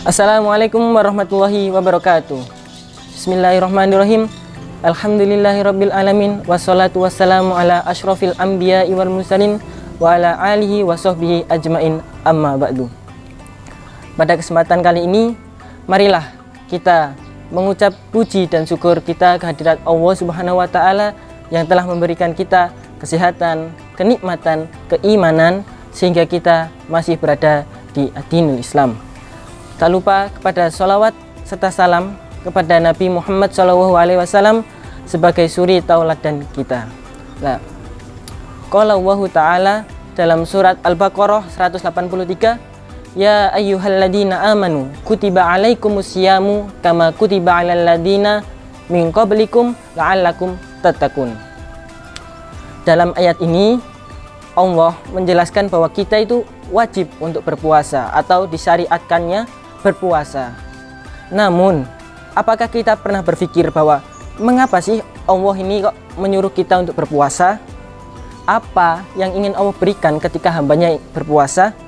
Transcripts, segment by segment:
Assalamualaikum warahmatullahi wabarakatuh. Bismillahirrahmanirrahim. Alhamdulillahirabbil alamin wassalatu wassalamu ala asyrofil anbiya'i wal mursalin wa ala alihi wa sahbihi ajmain, amma ba'du. Pada kesempatan kali ini, marilah kita mengucap puji dan syukur kita kehadirat Allah Subhanahu wa taala yang telah memberikan kita kesehatan, kenikmatan, keimanan sehingga kita masih berada di dinul Islam. Tak lupa kepada salawat serta salam kepada Nabi Muhammad SAW sebagai suri tauladan kita. Nah, qala Allah Ta'ala dalam surat Al-Baqarah 183, ya ayyuhalladzina amanu kutiba alaikumusyamu kama kutiba alal ladzina min qablikum la'allakum tattaqun. Dalam ayat ini Allah menjelaskan bahwa kita itu wajib untuk berpuasa atau disyariatkannya berpuasa. Namun, apakah kita pernah berpikir bahwa mengapa sih Allah ini kok menyuruh kita untuk berpuasa? Apa yang ingin Allah berikan ketika hambanya berpuasa?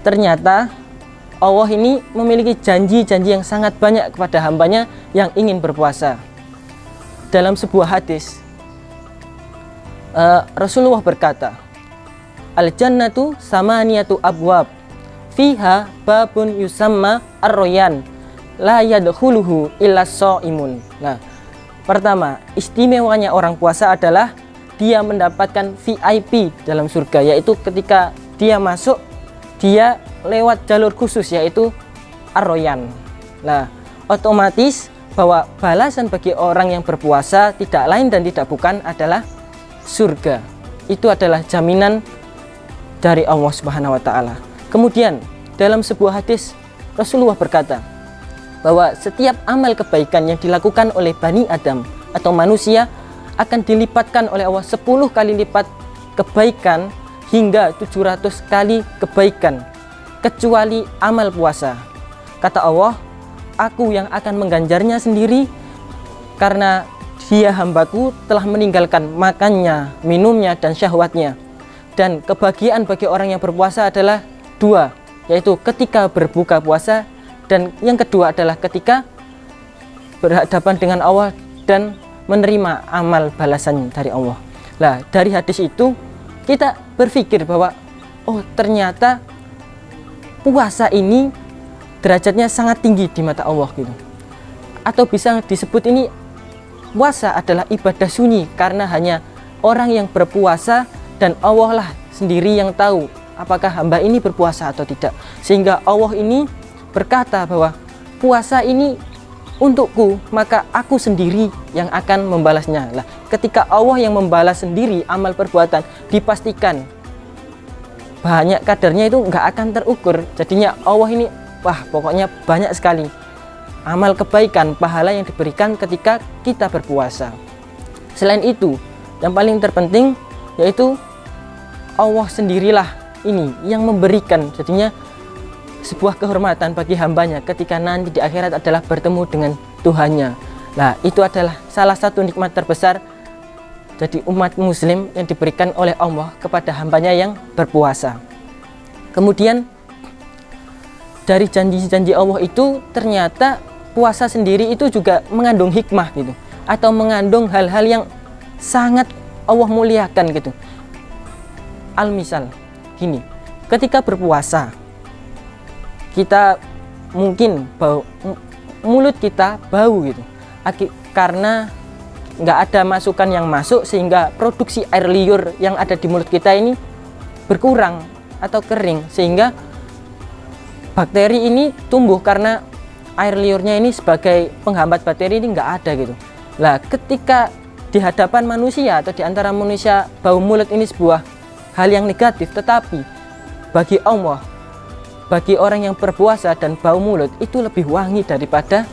Ternyata Allah ini memiliki janji-janji yang sangat banyak kepada hambanya yang ingin berpuasa. Dalam sebuah hadis, Rasulullah berkata, Al-jannatu samaniyatu abwab fiha babun yusamma ar-royan la yadkhuluhu illa sha'imun. Nah, pertama, istimewanya orang puasa adalah dia mendapatkan VIP dalam surga, yaitu ketika dia masuk, dia lewat jalur khusus yaitu ar-royan. Nah, otomatis bahwa balasan bagi orang yang berpuasa tidak lain dan tidak bukan adalah surga. Itu adalah jaminan dari Allah Subhanahu wa taala. Kemudian dalam sebuah hadis Rasulullah berkata bahwa setiap amal kebaikan yang dilakukan oleh Bani Adam atau manusia akan dilipatkan oleh Allah 10 kali lipat kebaikan hingga 700 kali kebaikan kecuali amal puasa. Kata Allah, aku yang akan mengganjarnya sendiri karena dia hambaku telah meninggalkan makannya, minumnya, dan syahwatnya. Dan kebahagiaan bagi orang yang berpuasa adalah dua, yaitu ketika berbuka puasa, dan yang kedua adalah ketika berhadapan dengan Allah dan menerima amal balasan dari Allah. Nah, dari hadis itu kita berpikir bahwa oh, ternyata puasa ini derajatnya sangat tinggi di mata Allah gitu. Atau bisa disebut ini puasa adalah ibadah sunyi karena hanya orang yang berpuasa dan Allah lah sendiri yang tahu apakah hamba ini berpuasa atau tidak. Sehingga Allah ini berkata bahwa puasa ini untukku, maka aku sendiri yang akan membalasnya. Lah, ketika Allah yang membalas sendiri amal perbuatan, dipastikan banyak kadarnya itu nggak akan terukur. Jadinya Allah ini, wah pokoknya banyak sekali amal kebaikan, pahala yang diberikan ketika kita berpuasa. Selain itu, yang paling terpenting yaitu Allah sendirilah ini yang memberikan, jadinya sebuah kehormatan bagi hambanya ketika nanti di akhirat adalah bertemu dengan Tuhannya. Nah, itu adalah salah satu nikmat terbesar jadi umat muslim yang diberikan oleh Allah kepada hambanya yang berpuasa. Kemudian dari janji-janji Allah itu ternyata puasa sendiri itu juga mengandung hikmah gitu, atau mengandung hal-hal yang sangat Allah muliakan gitu. Al-misal gini, ketika berpuasa kita mungkin mulut kita bau gitu karena nggak ada masukan yang masuk sehingga produksi air liur yang ada di mulut kita ini berkurang atau kering, sehingga bakteri ini tumbuh karena air liurnya ini sebagai penghambat bakteri ini nggak ada gitu. Lah, ketika di hadapan manusia atau di antara manusia bau mulut ini sebuah hal yang negatif, tetapi bagi Allah, bagi orang yang berpuasa dan bau mulut itu lebih wangi daripada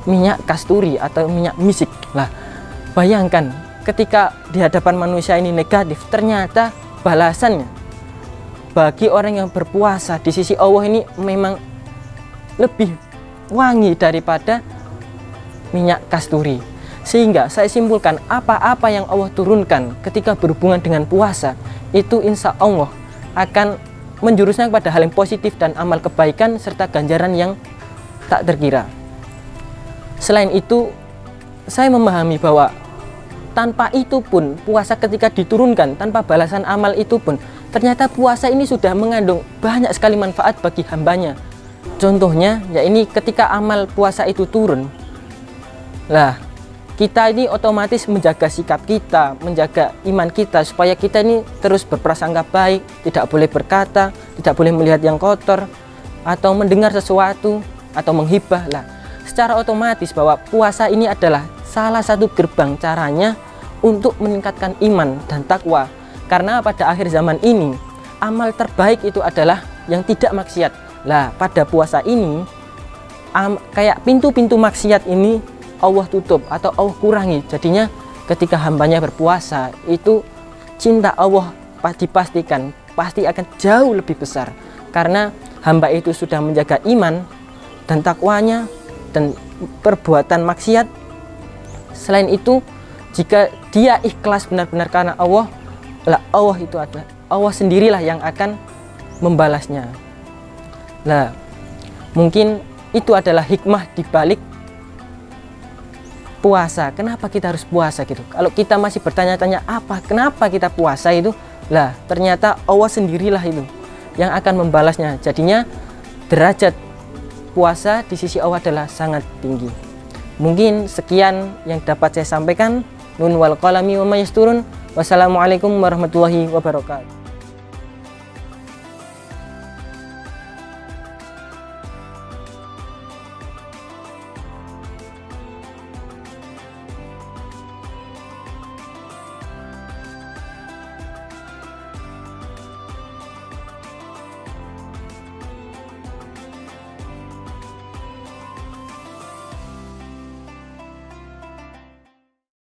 minyak kasturi atau minyak misik. Lah, bayangkan ketika di hadapan manusia ini negatif, ternyata balasannya bagi orang yang berpuasa di sisi Allah ini memang lebih wangi daripada minyak kasturi. Sehingga saya simpulkan apa-apa yang Allah turunkan ketika berhubungan dengan puasa itu insya Allah akan menjurusnya kepada hal yang positif dan amal kebaikan serta ganjaran yang tak terkira. Selain itu, saya memahami bahwa tanpa itu pun puasa ketika diturunkan, tanpa balasan amal itu pun, ternyata puasa ini sudah mengandung banyak sekali manfaat bagi hambanya. Contohnya, ya ini ketika amal puasa itu turun, lah kita ini otomatis menjaga sikap kita, menjaga iman kita, supaya kita ini terus berprasangka baik, tidak boleh berkata, tidak boleh melihat yang kotor, atau mendengar sesuatu, atau menghibah. Lah, secara otomatis bahwa puasa ini adalah salah satu gerbang caranya untuk meningkatkan iman dan takwa. Karena pada akhir zaman ini, amal terbaik itu adalah yang tidak maksiat. Lah, pada puasa ini, kayak pintu-pintu maksiat ini Allah tutup atau Allah kurangi. Jadinya ketika hambanya berpuasa, itu cinta Allah dipastikan pasti akan jauh lebih besar. Karena hamba itu sudah menjaga iman dan takwanya dan perbuatan maksiat. Selain itu, jika dia ikhlas benar-benar karena Allah, lah Allah itu adalah Allah sendirilah yang akan membalasnya. Lah, mungkin itu adalah hikmah dibalik puasa. Kenapa kita harus puasa gitu? Kalau kita masih bertanya-tanya kenapa kita puasa itu, lah ternyata Allah sendirilah itu yang akan membalasnya. Jadinya derajat puasa di sisi Allah adalah sangat tinggi. Mungkin sekian yang dapat saya sampaikan. Nun wal qalami wa ma yasturun. Wassalamualaikum warahmatullahi wabarakatuh.